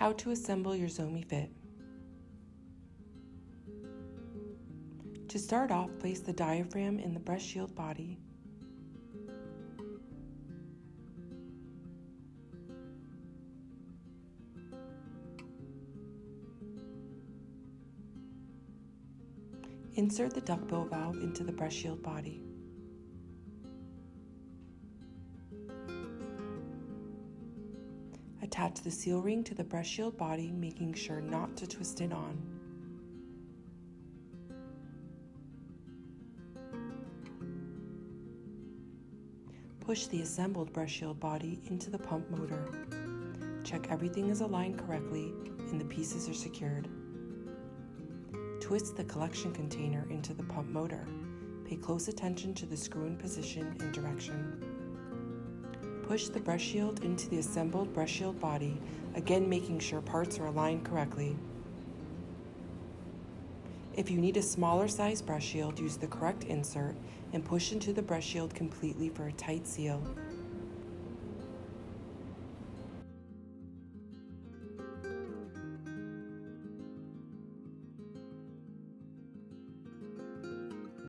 How to assemble your Zomee Fit. To start off, place the diaphragm in the breast shield body. Insert the duckbill valve into the breast shield body. Attach the seal ring to the breast shield body, making sure not to twist it on. Push the assembled breast shield body into the pump motor. Check everything is aligned correctly and the pieces are secured. Twist the collection container into the pump motor. Pay close attention to the screw-in position and direction. Push the breast shield into the assembled breast shield body, again making sure parts are aligned correctly. If you need a smaller size breast shield, use the correct insert and push into the breast shield completely for a tight seal.